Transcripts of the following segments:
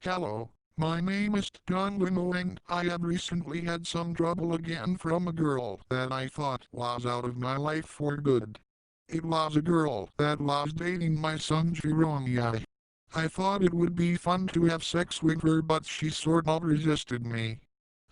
Hello, my name is Don Lino and I have recently had some trouble again from a girl that I thought was out of my life for good. It was a girl that was dating my son Jerome. I thought it would be fun to have sex with her, but she sort of resisted me.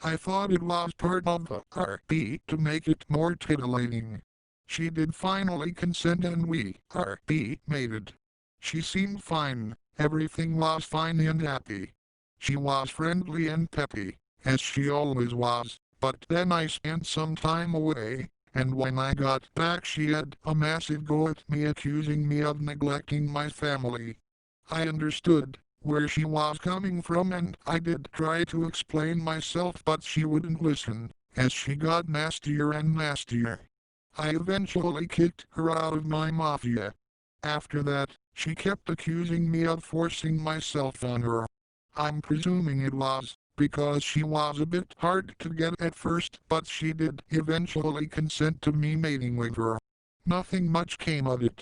I thought it was part of the RP to make it more titillating. She did finally consent and we RP mated. She seemed fine. Everything was fine and happy. She was friendly and peppy, as she always was, but then I spent some time away, and when I got back she had a massive go at me, accusing me of neglecting my family. I understood where she was coming from and I did try to explain myself, but she wouldn't listen, as she got nastier and nastier. I eventually kicked her out of my Mafia. After that, she kept accusing me of forcing myself on her. I'm presuming it was because she was a bit hard to get at first, but she did eventually consent to me mating with her. Nothing much came of it.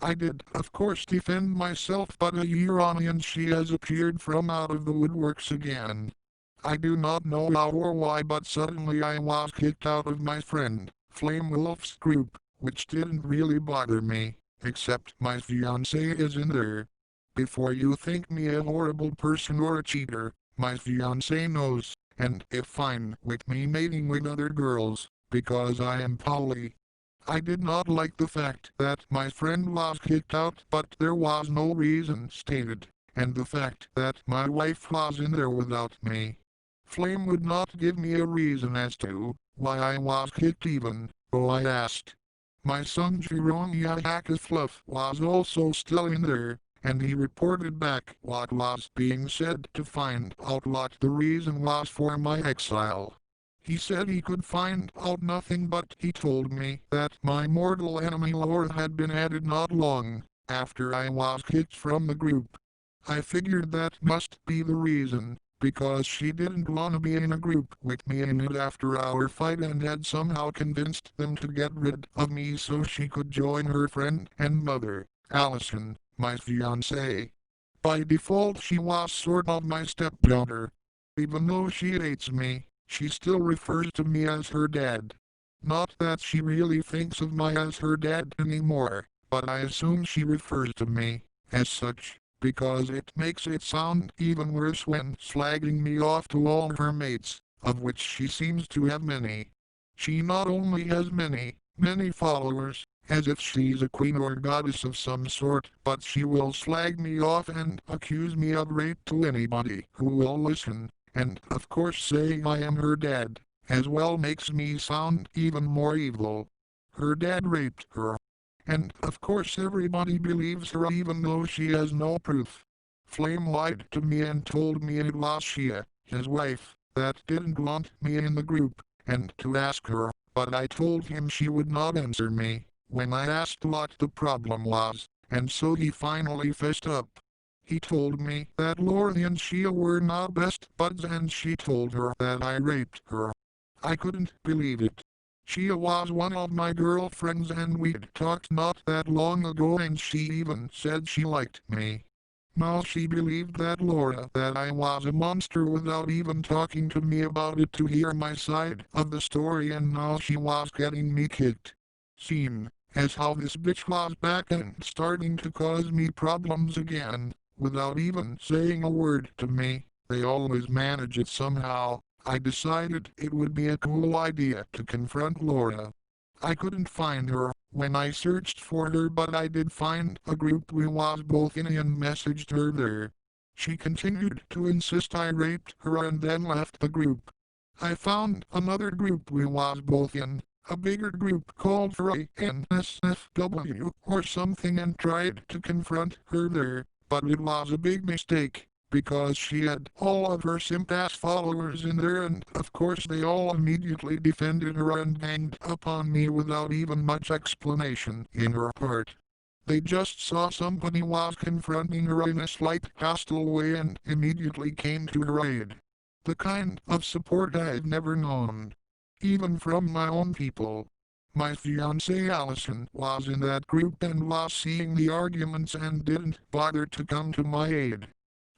I did, of course, defend myself, but a year on and she has appeared from out of the woodworks again. I do not know how or why, but suddenly I was kicked out of my friend Flame Wolf's group, which didn't really bother me, except my fiancé is in there. Before you think me a horrible person or a cheater, my fiancé knows, and is fine with me mating with other girls, because I am poly. I did not like the fact that my friend was kicked out, but there was no reason stated, and the fact that my wife was in there without me. Flame would not give me a reason as to why I was kicked even, though I asked. My son Jerome Fluff was also still in there, and he reported back what was being said to find out what the reason was for my exile. He said he could find out nothing, but he told me that my mortal enemy Laura had been added not long after I was kicked from the group. I figured that must be the reason, because she didn't want to be in a group with me in it after our fight and had somehow convinced them to get rid of me so she could join her friend and mother, Allison, my fiancée. By default she was sort of my stepdaughter. Even though she hates me, she still refers to me as her dad. Not that she really thinks of me as her dad anymore, but I assume she refers to me as such, because it makes it sound even worse when slagging me off to all her mates, of which she seems to have many. She not only has many followers, as if she's a queen or goddess of some sort, but she will slag me off and accuse me of rape to anybody who will listen, and of course saying I am her dad, as well, makes me sound even more evil. Her dad raped her. And of course everybody believes her even though she has no proof. Flame lied to me and told me it was she, his wife, that didn't want me in the group, and to ask her, but I told him she would not answer me when I asked what the problem was, and so he finally fessed up. He told me that Laura and she were not best buds and she told her that I raped her. I couldn't believe it. She was one of my girlfriends and we'd talked not that long ago and she even said she liked me. Now she believed that I was a monster without even talking to me about it to hear my side of the story, and now she was getting me kicked. Seen as how this bitch was back and starting to cause me problems again, without even saying a word to me. They always manage it somehow. I decided it would be a cool idea to confront Laura. I couldn't find her when I searched for her, but I did find a group we was both in and messaged her there. She continued to insist I raped her and then left the group. I found another group we was both in, a bigger group called NSFW or something, and tried to confront her there, but it was a big mistake, because she had all of her simp-ass followers in there, and of course they all immediately defended her and ganged up on me without even much explanation in her part. They just saw somebody was confronting her in a slight hostile way and immediately came to her aid. The kind of support I've never known, even from my own people. My fiancée Allison was in that group and was seeing the arguments and didn't bother to come to my aid.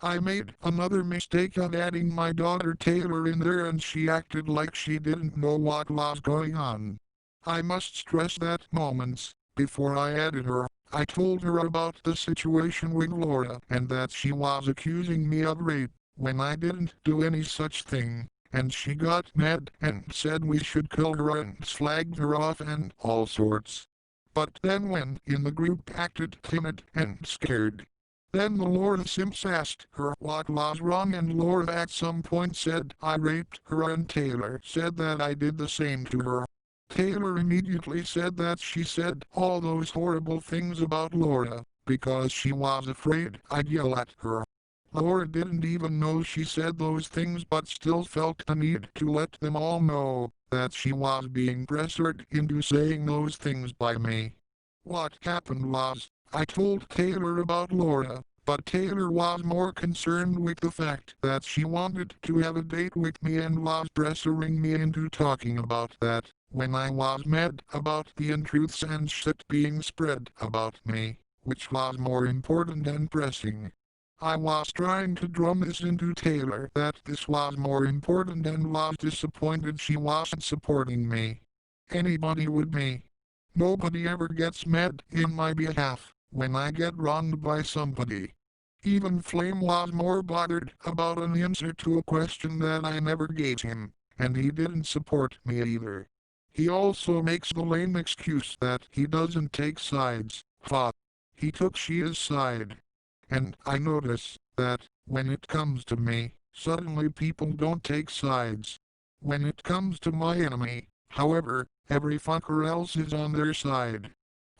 I made another mistake of adding my daughter Taylor in there and she acted like she didn't know what was going on. I must stress that moments before I added her, I told her about the situation with Laura and that she was accusing me of rape when I didn't do any such thing, and she got mad and said we should kill her and slagged her off and all sorts. But then when in the group acted timid and scared, then the Laura simps asked her what was wrong and Laura at some point said I raped her and Taylor said that I did the same to her. Taylor immediately said that she said all those horrible things about Laura because she was afraid I'd yell at her. Laura didn't even know she said those things but still felt the need to let them all know that she was being pressured into saying those things by me. What happened was, I told Taylor about Laura, but Taylor was more concerned with the fact that she wanted to have a date with me and was pressuring me into talking about that, when I was mad about the untruths and shit being spread about me, which was more important and pressing. I was trying to drum this into Taylor that this was more important and was disappointed she wasn't supporting me. Anybody would me. Nobody ever gets mad in my behalf when I get wronged by somebody. Even Flame was more bothered about an answer to a question that I never gave him, and he didn't support me either. He also makes the lame excuse that he doesn't take sides. Fuck. He took Shia's side. And I notice that when it comes to me, suddenly people don't take sides. When it comes to my enemy, however, every fucker else is on their side.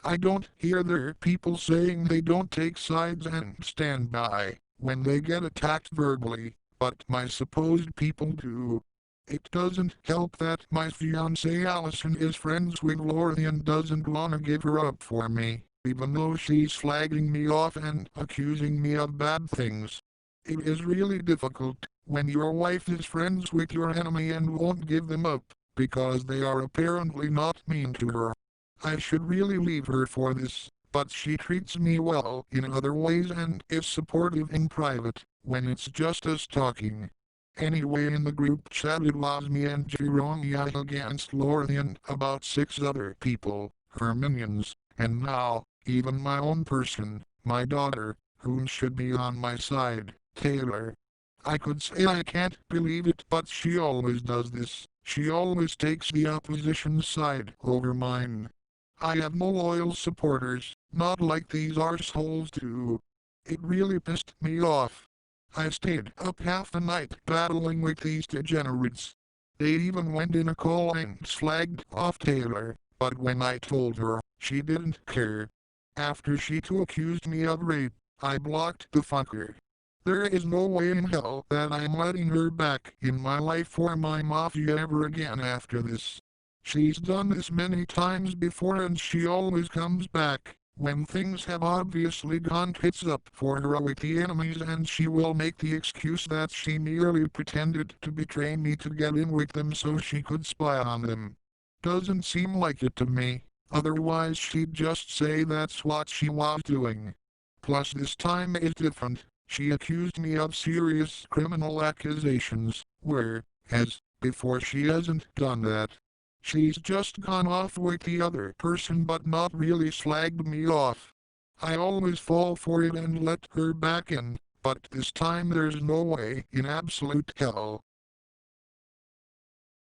I don't hear their people saying they don't take sides and stand by when they get attacked verbally, but my supposed people do. It doesn't help that my fiancée Allison is friends with Lori and doesn't wanna give her up for me, even though she's flagging me off and accusing me of bad things. It is really difficult when your wife is friends with your enemy and won't give them up, because they are apparently not mean to her. I should really leave her for this, but she treats me well in other ways and is supportive in private, when it's just us talking. Anyway, in the group chat it was me and Jerome against Lori and about 6 other people, her minions, and now, even my own person, my daughter, whom should be on my side, Taylor. I could say I can't believe it, but she always does this. She always takes the opposition's side over mine. I have no loyal supporters, not like these arseholes do. It really pissed me off. I stayed up half the night battling with these degenerates. They even went in a call and slagged off Taylor, but when I told her, she didn't care. After she too accused me of rape, I blocked the fucker. There is no way in hell that I'm letting her back in my life or my Mafia ever again after this. She's done this many times before and she always comes back when things have obviously gone tits up for her with the enemies, and she will make the excuse that she merely pretended to betray me to get in with them so she could spy on them. Doesn't seem like it to me, otherwise she'd just say that's what she was doing. Plus this time is different. She accused me of serious criminal accusations, whereas before she hasn't done that. She's just gone off with the other person but not really slagged me off. I always fall for it and let her back in, but this time there's no way in absolute hell